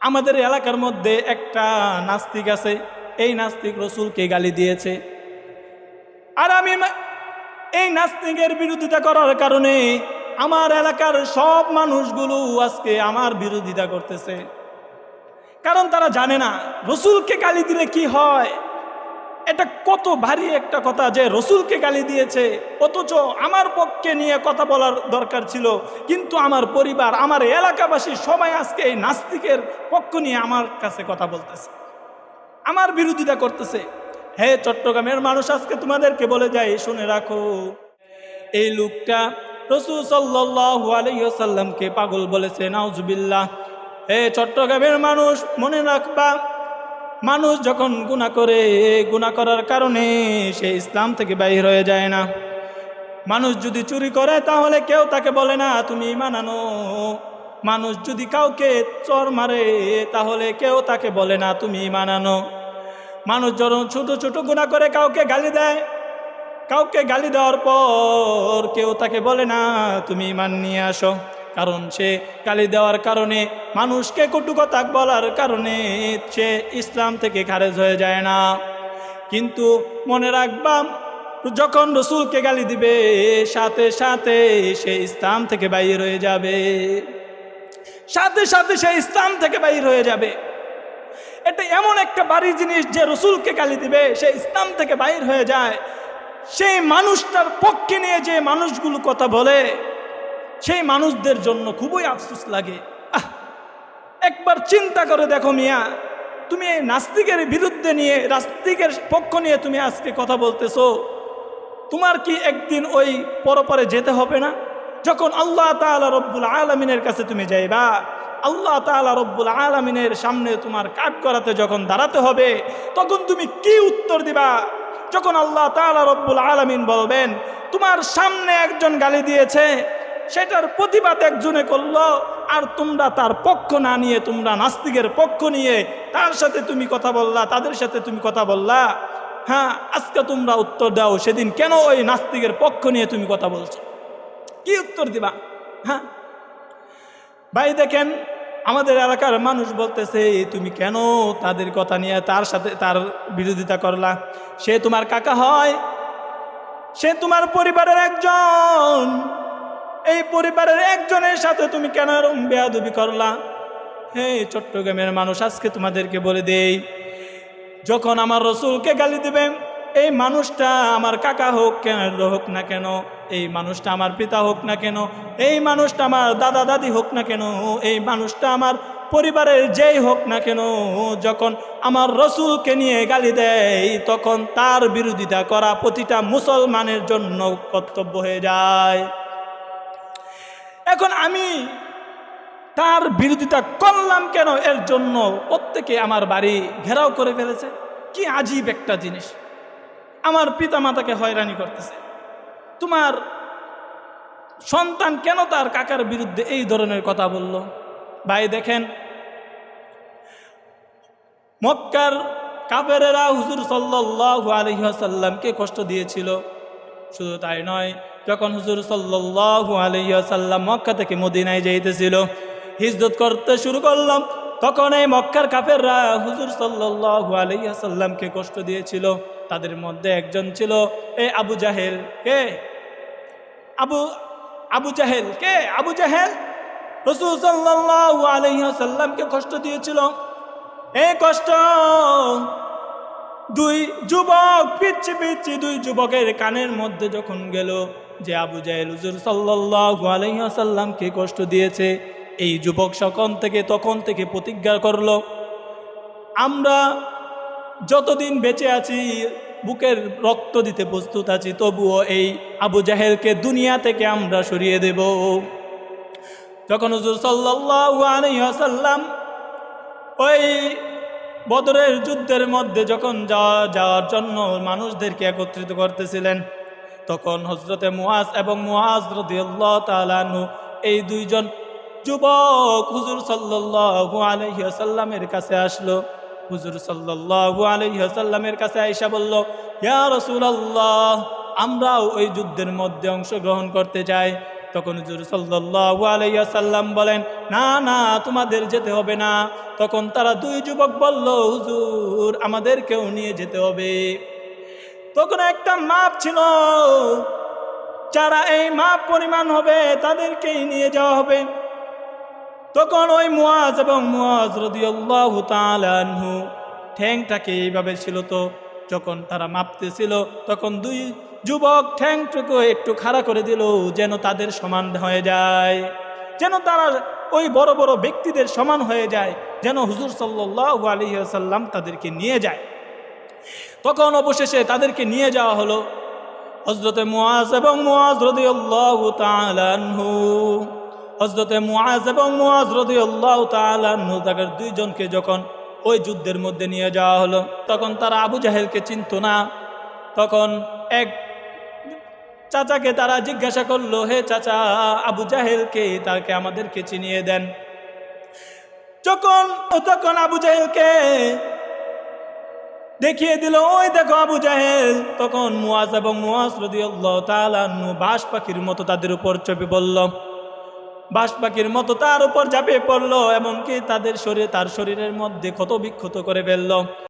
আমাদের এলাকার মধ্যে একটা নাস্তিক আছে, এই নাস্তিক রসুলকে গালি দিয়েছে। আর আমি এই নাস্তিকের বিরোধিতা করার কারণে আমার এলাকার সব মানুষগুলো আজকে আমার বিরোধিতা করতেছে। কারণ তারা জানে না রসুলকে গালি দিলে কি হয়। এটা কত ভারী একটা কথা যে রসুলকে গালি দিয়েছে, অথচ আমার পক্ষে নিয়ে কথা বলার দরকার ছিল, কিন্তু আমার পরিবার, আমার এলাকাবাসী সবাই আজকে এই নাস্তিকের পক্ষ নিয়ে আমার কাছে কথা বলতেছে, আমার বিরোধিতা করতেছে। হে চট্টগ্রামের মানুষ, আজকে তোমাদেরকে বলে যাই, শুনে রাখো, এই লোকটা রাসূল সাল্লাল্লাহু আলাইহি ওয়াসাল্লামকে পাগল বলেছে, নাউজুবিল্লাহ। হে চট্টগ্রামের মানুষ, মনে রাখবা, মানুষ যখন গুনাহ করে, গুনাহ করার কারণে সে ইসলাম থেকে বাইর হয়ে যায় না। মানুষ যদি চুরি করে তাহলে কেউ তাকে বলে না তুমি ঈমান আনো। মানুষ যদি কাউকে চর মারে তাহলে কেউ তাকে বলে না তুমি ঈমান আনো। মানুষ যখন ছোট ছোট গুনাহ করে কাউকে গালি দেয়, কাউকে গালি দেওয়ার পর কেউ তাকে বলে না তুমি ঈমান নিয়ে আসো, কারণ সে গালি দেওয়ার কারণে, মানুষকে কটু কথা বলার কারণে সে ইসলাম থেকে খারেজ হয়ে যায় না। কিন্তু মনে রাখবা, যখন রসুলকে গালি দিবে সাথে সাথে সে ইসলাম থেকে বাইর হয়ে যাবে, সাথে সাথে সে ইসলাম থেকে বাইর হয়ে যাবে। এটা এমন একটা ভারী জিনিস যে রসুলকে গালি দিবে, সে ইসলাম থেকে বাইর হয়ে যায়। সেই মানুষটার পক্ষে নিয়ে যে মানুষগুলো কথা বলে, সেই মানুষদের জন্য খুবই আফসোস লাগে। একবার চিন্তা করে দেখো মিয়া, তুমি এই নাস্তিকের বিরুদ্ধে নিয়ে, নাস্তিকের পক্ষ নিয়ে তুমি আজকে কথা বলতেছো, তোমার কি একদিন ওই পরপরে যেতে হবে না? যখন আল্লাহ তাআলা রব্বুল আলামিনের কাছে তুমি যাইবা, আল্লাহ তাআলা রব্বুল আলামিনের সামনে তোমার কাঠ করাতে যখন দাঁড়াতে হবে, তখন তুমি কি উত্তর দিবা? যখন আল্লাহ তাআলা রব্বুল আলামিন বলবেন তোমার সামনে একজন গালি দিয়েছে, সেটার প্রতিবাদ একজনে করলো, আর তোমরা তার পক্ষ না নিয়ে, তোমরা নাস্তিকের পক্ষ নিয়ে তার সাথে তুমি কথা বললা, তাদের সাথে তুমি কথা বললা। হ্যাঁ, আজকে তোমরা উত্তর দাও, সেদিন কেন ওই নাস্তিকের পক্ষ নিয়ে তুমি কথা বলছো? কি উত্তর দিবা? হ্যাঁ ভাই, দেখেন আমাদের এলাকার মানুষ বলতেছে তুমি কেন তাদের কথা নিয়ে তার সাথে তার বিরোধিতা করলা? সে তোমার কাকা হয়, সে তোমার পরিবারের একজন, এই পরিবারের একজনের সাথে তুমি কেন এরকম বেয়াদবি করলা? হে চট্টগ্রামের মানুষ, আজকে তোমাদেরকে বলে দেই, যখন আমার রসুলকে গালি দিবেন, এই মানুষটা আমার কাকা হোক না কেন, এই মানুষটা আমার পিতা হোক না কেন, এই মানুষটা আমার দাদা দাদি হোক না কেন, এই মানুষটা আমার পরিবারের যেই হোক না কেন, যখন আমার রসুলকে নিয়ে গালি দেয়, তখন তার বিরোধিতা করা প্রতিটা মুসলমানের জন্য কর্তব্য হয়ে যায়। এখন আমি তার বিরোধিতা করলাম কেন? এর জন্য প্রত্যেকে আমার বাড়ি ঘেরাও করে ফেলেছে। কি আজীব একটা জিনিস! আমার পিতা মাতাকে হয়রানি করতেছে। তোমার সন্তান কেন তার কাকার বিরুদ্ধে এই ধরনের কথা বলল? ভাই দেখেন, মক্কার কাফেরেরা হুজুর সাল্লাল্লাহু আলাইহি ওয়াসাল্লামকে কষ্ট দিয়েছিল। শুধু তাই নয়, যখন হুজুর সাল্লাল্লাহু আলাইহি ওয়াসাল্লাম মক্কা থেকে মদিনায় যাইতেছিল, হিজরত করতে শুরু করলাম, তখন এই মক্কার কাফেররা হুজুর সাল্লাল্লাহু আলাইহি ওয়াসাল্লামকে কষ্ট দিয়েছিল। তাদের মধ্যে একজন ছিল এই আবু জাহেল। কে? আবু জাহেল। কে? আবু জাহেল রাসূল সাল্লাল্লাহু আলাইহি ওয়াসাল্লামকে কষ্ট দিয়েছিল। এই কষ্ট দুই যুবক পিচ্ছি পিচ্ছি দুই যুবকের কানের মধ্যে যখন গেল যে আবু জাহেল হুজুর সাল্লাল্লাহু আলাইহি ওয়াসাল্লামকে কষ্ট দিয়েছে, এই যুবক তখন থেকে প্রতিজ্ঞা করলো, আমরা যতদিন বেঁচে আছি, বুকের রক্ত দিতে প্রস্তুত আছি, তবুও এই আবু জাহেলকে দুনিয়া থেকে আমরা সরিয়ে দেব। যখন হুজুর সাল্লাল্লাহু আলাইহি ওয়াসাল্লাম ওই বদরের যুদ্ধের মধ্যে যখন যাওয়ার জন্য মানুষদেরকে একত্রিত করতেছিলেন, তখন হযরতে মুআজ এবং মুআজ রাদিয়াল্লাহু তাআলা আনহু, এই দুইজন যুবক হুজুর সাল্লাল্লাহু আলাইহি ওয়াসাল্লামের কাছে আসলো। হুজুর সাল্লাল্লাহু আলাইহি ওয়াসাল্লামের কাছে আয়েশা বলল, ইয়া রাসূলুল্লাহ, আমরাও ওই যুদ্ধের মধ্যে অংশগ্রহণ করতে চাই। তখন হুজুর সাল্লাল্লাহু আলাইহি ওয়াসাল্লাম বলেন, না না, তোমাদের যেতে হবে না। তখন তারা দুই যুবক বলল, হুজুর আমাদেরকেও নিয়ে যেতে হবে। তখন একটা মাপ ছিল, যারা এই মাপ পরিমাণ হবে তাদেরকেই নিয়ে যাওয়া হবে। তখন ওই মুআজ এবং মুআজ রাদিয়াল্লাহু তাআলা আনহু ঠ্যাংটাকে এইভাবে ছিল, তো যখন তারা মাপতেছিল তখন দুই যুবক ঠ্যাংটুকু একটু খাড়া করে দিল, যেন তাদের সমান হয়ে যায়, যেন তারা ওই বড় বড় ব্যক্তিদের সমান হয়ে যায়, যেন হুজুর সাল্লাল্লাহু আলাইহি ওয়াসাল্লাম তাদেরকে নিয়ে যায়। তখন অবশেষে তাদেরকে নিয়ে যাওয়া হলো। হযরতে মুআজ এবং মুআজ রাদিয়াল্লাহু তাআলা আনহু, হযরতে মুআজ এবং মুআজ রাদিয়াল্লাহু তাআলা আনহু তাদের দুইজনকে যখন ওই যুদ্ধের মধ্যে নিয়ে যাওয়া হলো, তখন তারা আবু জাহেলকে চিনত না। তখন এক চাচাকে তারা জিজ্ঞাসা করলো, হে চাচা, আবু জাহেলকে, তাকে আমাদেরকে চিনিয়ে দেন। তখন আবু জাহেলকে দেখিয়ে দিল, ওই দেখো আবু জাহেল। তখন মুআজ এবং মুআজ রাদিয়াল্লাহু তাআলা আনহু বাস পাখির মতো তাদের উপর চেপে পড়ল, বাস পাখির মতো তার উপর ঝাঁপিয়ে পড়লো, এমনকি তার শরীরের মধ্যে ক্ষত বিক্ষত করে ফেললো।